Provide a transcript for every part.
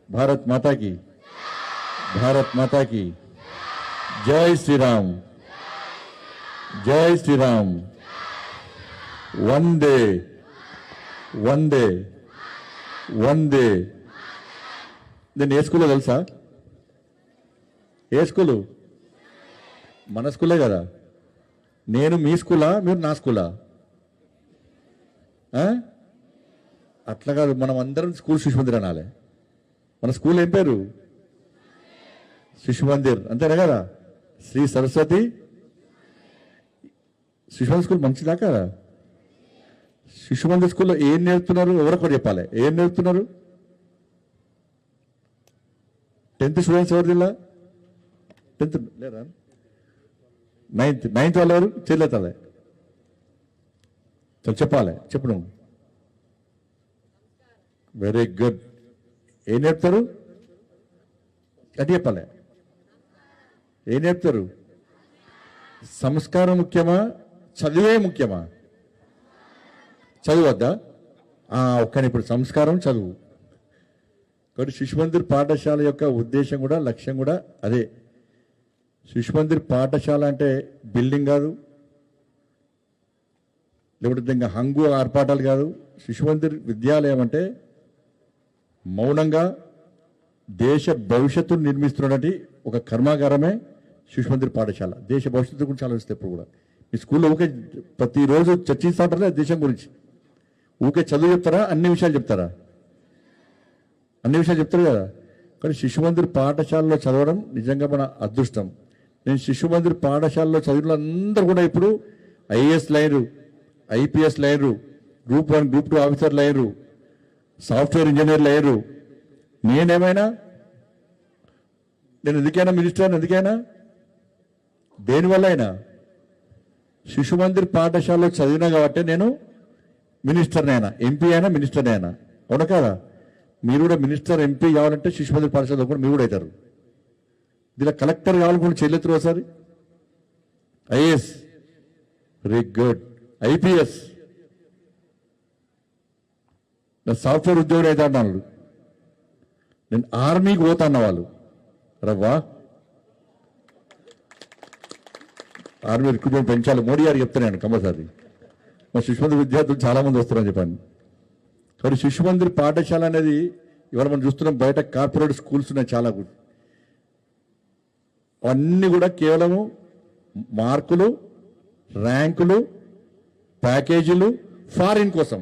भारत माता की, भारत माता की जय श्री राम, जय श्री राम। वंदे वंदे वंदे। నేను ఏ స్కూల్లో తెలుసా? ఏ స్కూలు? మన స్కూలే కదా. నేను మీ స్కూలా, మీరు నా స్కూలా? అట్లా కాదు, మనం అందరం స్కూల్ శిశు మందిర్ అనాలి. మన స్కూల్ ఏం పేరు? శిశు మందిర్, అంతేనా కదా? శ్రీ సరస్వతి శిశు మందిర్ స్కూల్ మంచిదా కదా? శిశు మందిర్ స్కూల్లో ఏం నేర్పుతున్నారు? ఎవరొకరు చెప్పాలి. ఏం నేర్పుతున్నారు? 10th స్టూడెంట్స్ ఎవరు జిల్లా? 10th లేరా? 9th వాళ్ళు ఎవరు? చెల్లెతాలే చెప్పాలి. చెప్పు నువ్వు. Very good. ఏం నేర్పుతారు? అది చెప్పాలి. ఏం నేర్పుతారు? సంస్కారం ముఖ్యమా, చదువే ముఖ్యమా? చదువు వద్దా? ఒక్కని ఇప్పుడు సంస్కారం, చదువు. కాబట్టి శిశు మందిర్ పాఠశాల యొక్క ఉద్దేశం కూడా, లక్ష్యం కూడా అదే. శిశు మందిర్ పాఠశాల అంటే బిల్డింగ్ కాదు, లేకపోతే ఇంకా హంగు ఆర్పాటాలు కాదు. శిశు మందిర్ విద్యాలయం అంటే మౌనంగా దేశ భవిష్యత్తును నిర్మిస్తున్నటువంటి ఒక కర్మాగారమే శిశు మందిర్ పాఠశాల. దేశ భవిష్యత్తు గురించి ఆలోచిస్తే ఇప్పుడు కూడా మీ స్కూల్లో ఊకే ప్రతిరోజు చర్చిస్తాంటారా దేశం గురించి? ఊకే చదువు చెప్తారా? అన్ని విషయాలు చెప్తారా? అన్ని విషయాలు చెప్తారు కదా. కానీ శిశు మందిర్ పాఠశాలలో చదవడం నిజంగా మన అదృష్టం. నేను శిశు మందిర్ పాఠశాలలో చదివిన అందరూ కూడా ఇప్పుడు IAS liner, IPS liner, group 1 group 2 ఆఫీసర్లు అయ్యారు, సాఫ్ట్వేర్ ఇంజనీర్లు అయ్యారు. నేను ఎందుకైనా మినిస్టర్? ఎందుకైనా? దేనివల్ల అయినా శిశు మందిర్ పాఠశాలలో చదివినా కాబట్టి నేను మినిస్టర్ని అయినా, ఎంపీ అయినా, మినిస్టర్ని అయినా. అవునా కదా? మీరు కూడా మినిస్టర్, ఎంపీ కావాలంటే శిశు మందిర్ పాఠశాలలో కూడా మీరు కూడా అవుతారు. దీనిలో కలెక్టర్ కావాలనుకుంటే చెల్లెత్తురు ఒకసారి. IAS, very good. IPS, software ఉద్యోగులు అయితే అన్నాడు. నేను ఆర్మీకి పోతా అన్న వాళ్ళు రవ్వా. ఆర్మీ రిక్రూట్మెంట్ పెంచాలి, మోడీ గారు చెప్తాను కంపల్సరీ. మా శిశు మందిర్ విద్యార్థులు చాలామంది వస్తారని చెప్పాను. కాబట్టి శిశు మందిర్ పాఠశాల అనేది ఇవాళ మనం చూస్తున్నాం. బయట కార్పొరేట్ స్కూల్స్ ఉన్నాయి చాలా. అవన్నీ కూడా కేవలము మార్కులు, ర్యాంకులు, ప్యాకేజీలు, ఫారిన్ కోసం.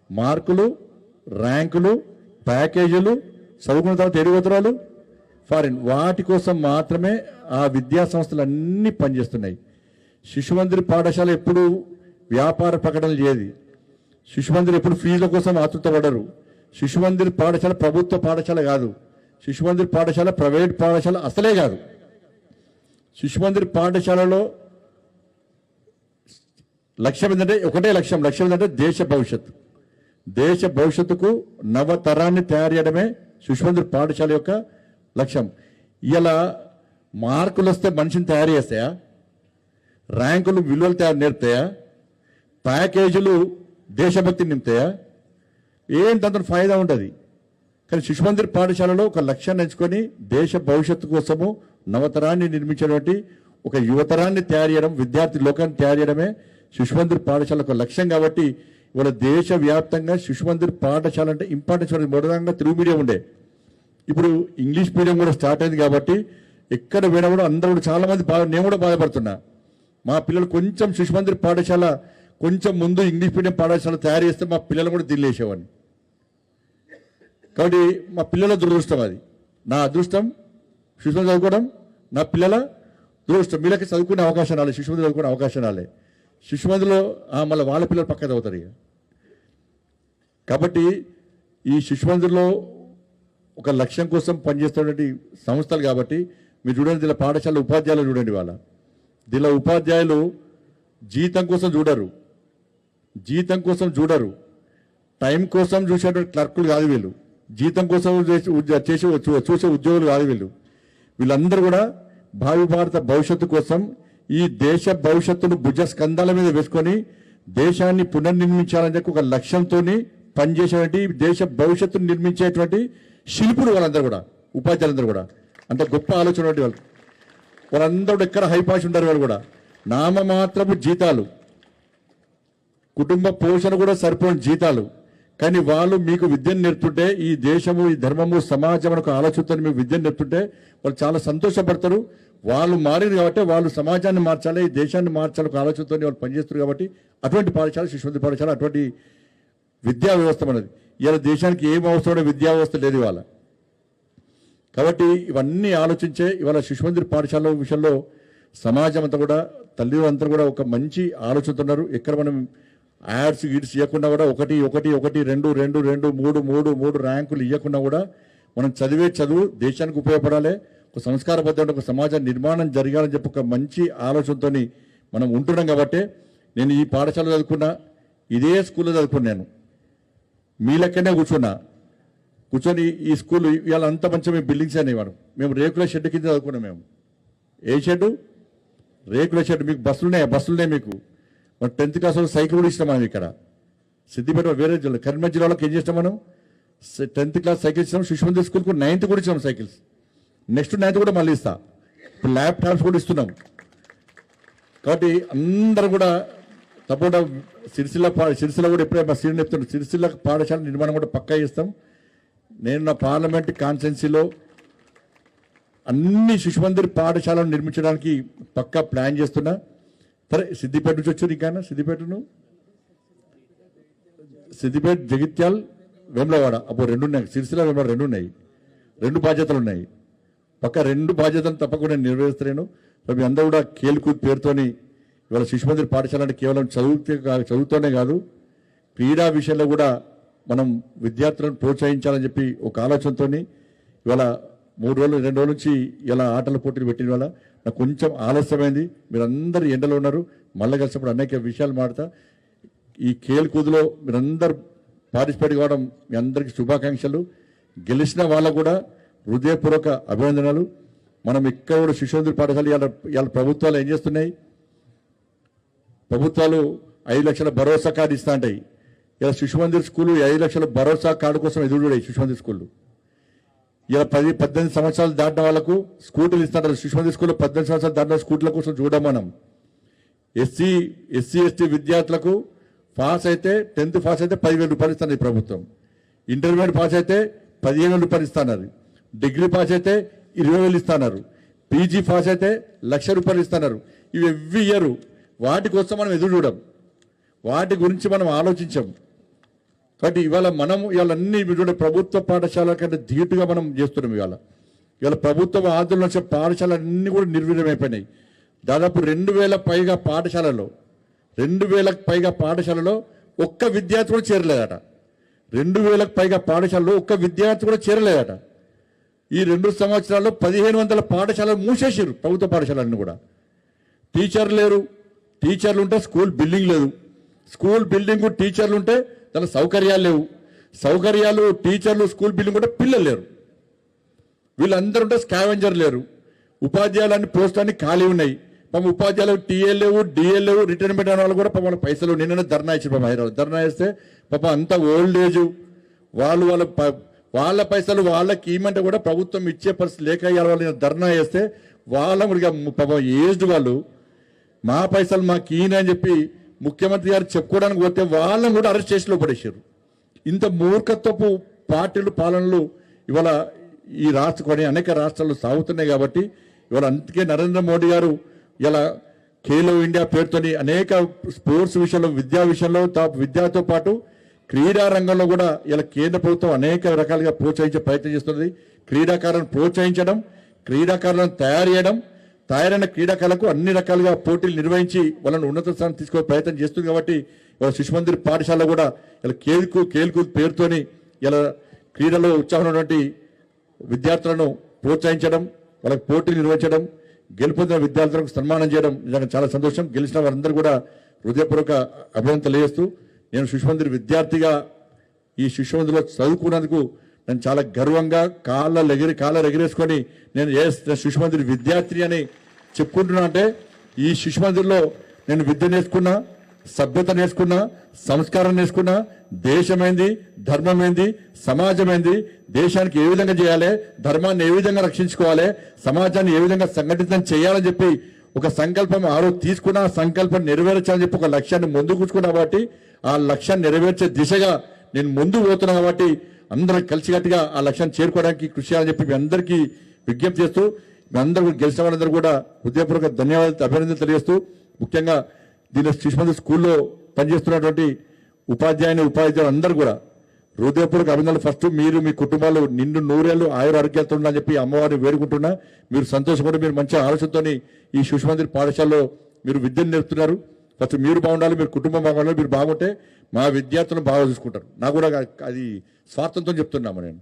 మార్కులు, ర్యాంకులు, ప్యాకేజీలు, చదువుకున్న తర్వాత ఎడుగుతరాలు, ఫారిన్, వాటి కోసం మాత్రమే ఆ విద్యా సంస్థలు అన్నీ పనిచేస్తున్నాయి. శిశు మందిర్ పాఠశాల ఎప్పుడు వ్యాపార ప్రకటనలు చేయదు. శిశు మందిర్ ఎప్పుడు ఫీజుల కోసం ఆతృత పడరు. శిశు మందిర్ పాఠశాల ప్రభుత్వ పాఠశాల కాదు. శిశు మందిర్ పాఠశాల ప్రైవేట్ పాఠశాల అసలే కాదు. శిశు మందిర్ పాఠశాలలో లక్ష్యం ఏంటంటే ఒకటే లక్ష్యం ఏంటంటే దేశ భవిష్యత్తు. దేశ భవిష్యత్తుకు నవతరాన్ని తయారు చేయడమే శిశు మందిర్ పాఠశాల యొక్క లక్ష్యం. ఇలా మార్కులు వస్తే మనిషిని తయారు చేస్తాయా? ర్యాంకులు విలువలు నేర్పుతాయా? ప్యాకేజీలు దేశభక్తిని నింపుతాయా? ఏం దాంతో ఫాయిదా ఉంటుంది. కానీ శిశు మందిర్ పాఠశాలలో ఒక లక్ష్యాన్ని ఎంచుకొని దేశ భవిష్యత్తు కోసము నవతరాన్ని నిర్మించేటువంటి ఒక యువతరాన్ని తయారు చేయడం, విద్యార్థి లోకాన్ని తయారు చేయడమే శిశు మందిర్ పాఠశాల ఒక లక్ష్యం. కాబట్టి ఇవాళ దేశవ్యాప్తంగా శిశు మందిర్ పాఠశాల అంటే ఇంపార్టెన్స్ అనేది. మొదటంగా తెలుగు మీడియం ఉండే, ఇప్పుడు ఇంగ్లీష్ మీడియం కూడా స్టార్ట్ అయింది. కాబట్టి ఎక్కడ పోయినా కూడా అందరూ కూడా చాలామంది నేను కూడా బాధపడుతున్నా. మా పిల్లలు కొంచెం శిశు మందిర్ పాఠశాల కొంచెం ముందు ఇంగ్లీష్ మీడియం పాఠశాల తయారు చేస్తే మా పిల్లలు కూడా దిల్లేసేవాడిని. కాబట్టి మా పిల్లల దురదృష్టం అది. నా అదృష్టం శిశు మందిర్ చదువుకోవడం, నా పిల్లల దురదృష్టం. వీళ్ళకి చదువుకునే అవకాశం రాలేదు, శిశు మందిర్ చదువుకునే అవకాశం రాలేదు. శిశు మందిర్లో మళ్ళీ వాళ్ళ పిల్లలు పక్కన చదువుతారు ఇక. కాబట్టి ఈ శిశు మందిర్లో ఒక లక్ష్యం కోసం పనిచేస్తున్నటువంటి సంస్థలు. కాబట్టి మీరు చూడండి, దీనిలో పాఠశాల ఉపాధ్యాయులు చూడండి. దీనిలో ఉపాధ్యాయులు జీతం కోసం చూడరు, టైం కోసం చూసేటువంటి క్లర్కులు కాదు వీళ్ళు. జీతం కోసం చూసే ఉద్యోగులు కాదు వీళ్ళు. వీళ్ళందరూ కూడా భావి భారత భవిష్యత్తు కోసం ఈ దేశ భవిష్యత్తును భుజ స్కంధాల మీద వేసుకొని దేశాన్ని పునర్నిర్మించాలని చెప్పి ఒక లక్ష్యంతో పనిచేసేటువంటి, దేశ భవిష్యత్తును నిర్మించేటువంటి శిల్పులు వాళ్ళందరూ కూడా, ఉపాధ్యాయులందరూ కూడా అంత గొప్ప ఆలోచన వాళ్ళు. వాళ్ళందరూ ఎక్కడ హైపాష్ ఉంటారు. వాళ్ళు కూడా నామమాత్రపు జీతాలు, కుటుంబ పోషణ కూడా సరిపోయిన జీతాలు, కానీ వాళ్ళు మీకు విద్యను నేర్పుతుంటే, ఈ దేశము, ఈ ధర్మము, సమాజం ఒక ఆలోచనతో మీకు విద్యను నేర్పుతుంటే వాళ్ళు చాలా సంతోషపడతారు. వాళ్ళు మారింది కాబట్టి వాళ్ళు సమాజాన్ని మార్చాలి, ఈ దేశాన్ని మార్చాలి ఒక ఆలోచనతో వాళ్ళు పనిచేస్తారు. కాబట్టి అటువంటి పాఠశాల శిశుమందిర్ పాఠశాల, అటువంటి విద్యా వ్యవస్థ మనది. ఇవాళ దేశానికి ఏం అవసరమో విద్యా వ్యవస్థ లేదు ఇవాళ. కాబట్టి ఇవన్నీ ఆలోచించే ఇవాళ శిశుమందిర్ పాఠశాల విషయంలో సమాజం అంతా కూడా, తల్లిదండ్రులంతా కూడా ఒక మంచి ఆలోచనతో ఉన్నారు. ఎక్కడ మనం యాడ్స్ గీడ్స్ ఇవ్వకుండా కూడా 1 1 1 2 2 2 3 3 3 ర్యాంకులు ఇవ్వకుండా కూడా మనం చదివే చదువు దేశానికి ఉపయోగపడాలి, ఒక సంస్కారబద్ధమైన ఒక సమాజ నిర్మాణం జరగాలని చెప్పి ఒక మంచి ఆలోచనతో మనం ఉంటున్నాం. కాబట్టి నేను ఈ పాఠశాల చదువుకున్నా, ఇదే స్కూల్లో చదువుకున్నాను, మీ లెక్కనే కూర్చొని ఈ స్కూల్ ఇవాళ అంత మంచిగా మేము బిల్డింగ్స్ అనేవాడు. మేము రేకుల షెడ్ కింద చదువుకున్నాం. మేము ఏ షెడ్? రేకుల షెడ్. మీకు బస్సులున్నాయి మీకు. మన 10th క్లాస్ వాళ్ళు సైకిల్ కూడా ఇచ్చినాం మనం ఇక్కడ సిద్దిపేట, వేరే జిల్లా కరీంనగర్ జిల్లాలోకి ఏం చేస్తాం మనం? 10th క్లాస్ సైకిల్ ఇచ్చినాం. శిశుమందిర్ స్కూల్కు 9th కూడా ఇచ్చినాం సైకిల్స్. నెక్స్ట్ 9th కూడా మళ్ళీ ఇస్తా. ఇప్పుడు ల్యాప్టాప్స్ కూడా ఇస్తున్నాం. కాబట్టి అందరూ కూడా తప్పకుండా సిరిసిల్ల కూడా ఎప్పుడైనా మా సీనియర్ చెప్తున్నాడు, సిరిసిల్ల పాఠశాల నిర్మాణం కూడా పక్కా చేస్తాం. నేను నా పార్లమెంట్ కాన్స్టిట్యున్సీలో అన్ని శిశుమందిర్ పాఠశాలను నిర్మించడానికి పక్కా ప్లాన్ చేస్తున్నా. సరే, సిద్దిపేట నుంచి వచ్చారు. ఇంకా సిద్దిపేట, జగిత్యాల్, వేములవాడ, అప్పుడు 2 ఉన్నాయి. సిరిసిల్ల, వేములవాడ 2 ఉన్నాయి. 2 బాధ్యతలు ఉన్నాయి. పక్క 2 బాధ్యతలు తప్పకుండా నెరవేరుస్తాను. మీ అందరూ కూడా ఖేల్కూద్ పేరుతోని ఇవాళ శిశుమందిర్ పాఠశాల అంటే కేవలం చదువుతోనే కాదు, క్రీడా విషయంలో కూడా మనం విద్యార్థులను ప్రోత్సహించాలని చెప్పి ఒక ఆలోచనతో ఇవాళ 2 రోజుల నుంచి ఇలా ఆటల పోటీలు పెట్టిన వల్ల నాకు కొంచెం ఆలస్యమైంది. మీరందరూ ఎండలో ఉన్నారు. మళ్ళీ కలిసినప్పుడు అనేక విషయాలు మాడతా. ఈ ఖేల్కూద్లో మీరందరూ పార్టిసిపేట్ కావడం మీ అందరికీ శుభాకాంక్షలు. గెలిచిన వాళ్ళకు కూడా హృదయపూర్వక అభినందనలు. మనం ఇక్కడ కూడా శిశుమందిర్ పాఠశాల ఇవాళ ప్రభుత్వాలు ఏం చేస్తున్నాయి? ప్రభుత్వాలు 5 లక్షల భరోసా కార్డు ఇస్తా ఉంటాయి. ఇలా శిశుమందిర్ స్కూలు 5 లక్షల భరోసా కార్డు కోసం ఎదురు చూడాయి శిశుమందిర్ స్కూళ్ళు. ఇలా 18 సంవత్సరాలు దాటిన వాళ్ళకు స్కూటీలు ఇస్తుంటారు. శిశుమందిర్ స్కూల్లో 18 సంవత్సరాలు దాటిన స్కూటీల కోసం చూడడం మనం. ఎస్సీ ఎస్టీ విద్యార్థులకు పాస్ అయితే 10th పాస్ అయితే 10,000 రూపాయలు ఇస్తున్నారు ఈ ప్రభుత్వం. ఇంటర్మీడియట్ పాస్ అయితే 15,000 రూపాయలు ఇస్తున్నారు. డిగ్రీ పాస్ అయితే 20,000 ఇస్తున్నారు. పీజీ పాస్ అయితే 1,00,000 రూపాయలు ఇస్తున్నారు. ఇవి ఎవ్రీ ఇయర్. వాటి కోసం మనం ఎదురు చూడం, వాటి గురించి మనం ఆలోచించాం. కాబట్టి ఇవాళ అన్ని ప్రభుత్వ పాఠశాల కంటే ధీటుగా మనం చేస్తున్నాం. ఇవాళ ప్రభుత్వ ఆధునిక వచ్చే పాఠశాలన్నీ కూడా నిర్వీర్యమైపోయినాయి. దాదాపు 2,000 పైగా పాఠశాలలో 2,000 పైగా పాఠశాలలో ఒక్క విద్యార్థి కూడా చేరలేదట. 2,000 పైగా పాఠశాలలో ఒక్క విద్యార్థి కూడా చేరలేదట. ఈ 2 సంవత్సరాల్లో 1,500 పాఠశాలలు మూసేసారు. ప్రభుత్వ పాఠశాలన్నీ కూడా టీచర్లు లేరు. టీచర్లు ఉంటే స్కూల్ బిల్డింగ్ లేదు. స్కూల్ బిల్డింగ్ టీచర్లు ఉంటే దాని సౌకర్యాలు లేవు. సౌకర్యాలు, టీచర్లు, స్కూల్ బిల్డింగ్ ఉంటే పిల్లలు లేరు. వీళ్ళందరూ ఉంటే స్కావెంజర్ లేరు. ఉపాధ్యాయులన్నీ పోస్టులన్నీ ఖాళీ ఉన్నాయి. పాపం ఉపాధ్యాయులు టీఏలు లేవు, డిఏలు లేవు. రిటైర్మెంట్ అయిన వాళ్ళు కూడా పాపం పైసలు నిన్న ధర్నా ఇచ్చారు. పాపం హైదరాబాద్ ధర్నా చేస్తే పాపం అంత ఓల్డ్ ఏజ్ వాళ్ళ పైసలు వాళ్ళకి ఇవ్వమంటే కూడా ప్రభుత్వం ఇచ్చే పరిస్థితి లేక వాళ్ళు ధర్నా చేస్తే వాళ్ళ పాపం ఏజ్డ్ వాళ్ళు మా పైసలు మాకు ఈయన అని చెప్పి ముఖ్యమంత్రి గారు చెప్పుకోవడానికి పోతే వాళ్ళని కూడా అరెస్ట్ చేసిలో పడేసారు. ఇంత మూర్ఖత్వపు పార్టీలు పాలనలు ఇవాళ ఈ రాష్ట్రం అనేక రాష్ట్రాల్లో సాగుతున్నాయి. కాబట్టి ఇవాళ అందుకే నరేంద్ర మోడీ గారు ఇలా ఖేలో ఇండియా పేరుతోని అనేక స్పోర్ట్స్ విషయంలో, విద్యా విషయంలో, విద్యతో పాటు క్రీడా రంగంలో కూడా ఇలా కేంద్ర ప్రభుత్వం అనేక రకాలుగా ప్రోత్సహించే ప్రయత్నం చేస్తున్నది. క్రీడాకారులను ప్రోత్సహించడం, క్రీడాకారులను తయారైన క్రీడాకారులకు అన్ని రకాలుగా పోటీలు నిర్వహించి వాళ్ళని ఉన్నత స్థానం తీసుకునే ప్రయత్నం చేస్తుంది. కాబట్టి ఇవాళ శిశుమందిర్ పాఠశాల కూడా ఇలా ఖేల్కూద్ పేరుతోని ఇలా క్రీడలో ఉత్సాహం ఉన్నటువంటి విద్యార్థులను ప్రోత్సహించడం, వాళ్ళకి పోటీలు నిర్వహించడం, గెలుపొందిన విద్యార్థులకు సన్మానం చేయడం నిజంగా చాలా సంతోషం. గెలిచిన వారందరూ కూడా హృదయపూర్వక అభినందనలు తెలియజేస్తూ, నేను శిశుమందిర్ విద్యార్థిగా ఈ శిశుమందిర్లో చదువుకున్నందుకు నేను చాలా గర్వంగా కాళ్ళ ఎగిరేసుకొని నేను శిశుమందిర్ విద్యార్థి అని చెప్పుకుంటున్నా. అంటే ఈ శిశుమందిర్లో నేను విద్య నేర్చుకున్నా, సభ్యత నేర్చుకున్నా, సంస్కారం నేర్చుకున్నా, దేశమైంది, ధర్మమైంది, సమాజమైంది, దేశానికి ఏ విధంగా చేయాలి, ధర్మాన్ని ఏ విధంగా రక్షించుకోవాలి, సమాజాన్ని ఏ విధంగా సంఘటితం చేయాలని చెప్పి ఒక సంకల్పం ఆ రోజు తీసుకున్న సంకల్పం నెరవేర్చాలని చెప్పి ఒక లక్ష్యాన్ని ముందు కూర్చుకున్నా కాబట్టి ఆ లక్ష్యాన్ని నెరవేర్చే దిశగా నేను ముందు పోతున్నా కాబట్టి అందరం కలిసికట్టుగా ఆ లక్ష్యాన్ని చేరుకోవడానికి కృషి చేయాలని చెప్పి మీ అందరికీ విజ్ఞప్తి చేస్తూ మీ అందరూ గెలిచిన వాళ్ళందరూ కూడా హృదయపూర్వక ధన్యవాదాలు, అభినందనలు తెలియజేస్తూ ముఖ్యంగా దీని శిశుమందిర్ స్కూల్లో పనిచేస్తున్నటువంటి ఉపాధ్యాయులు అందరూ కూడా హృదయపూర్వక అభినందనలు. ఫస్ట్ మీరు మీ కుటుంబాలు నిండు నూరేళ్లు ఆరోగ్యాలతో ఉండాలని చెప్పి అమ్మవారిని వేడుకుంటున్నా. మీరు సంతోషపడి మీరు మంచి ఆలోచనతో ఈ శిశుమందిర్ పాఠశాలలో మీరు విద్యను నేర్పుతున్నారు. ఫస్ట్ మీరు బాగుండాలి, మీరు కుటుంబం బాగుండాలి, మీరు బాగుంటే మా విద్యార్థులను బాగా చూసుకుంటారు. నాకు కూడా అది స్వార్థంతో చెప్తున్నాము నేను.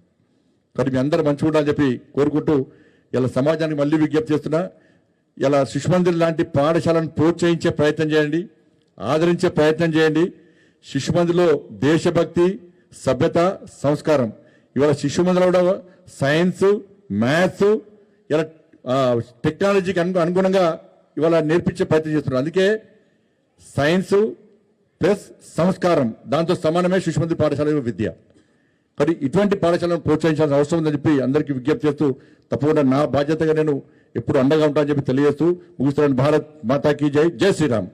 కానీ మీ అందరూ మంచిగా ఉండాలని చెప్పి కోరుకుంటూ ఇలా సమాజానికి మళ్ళీ విజ్ఞప్తి చేస్తున్నా. ఇలా శిశుమందిర్ లాంటి పాఠశాలను ప్రోత్సహించే ప్రయత్నం చేయండి, ఆదరించే ప్రయత్నం చేయండి. శిశుమందిర్లో దేశభక్తి, సభ్యత, సంస్కారం ఇవాళ శిశుమందిర్లో కూడా సైన్స్, మ్యాథ్స్ ఇలా టెక్నాలజీకి అనుగుణంగా ఇవాళ నేర్పించే ప్రయత్నం చేస్తున్నారు. అందుకే సైన్స్ ప్లస్ సంస్కారం దాంతో సమానమే శిశుమందిర్ పాఠశాల విద్య. కానీ ఇటువంటి పాఠశాలను ప్రోత్సహించాల్సిన అవసరం ఉందని చెప్పి అందరికీ విజ్ఞప్తి చేస్తూ తప్పకుండా నా బాధ్యతగా నేను ఎప్పుడు అండగా ఉంటానని చెప్పి తెలియజేస్తూ ముగిస్తున్నాను. భారత్ మాతాకి జై, జై శ్రీరామ్.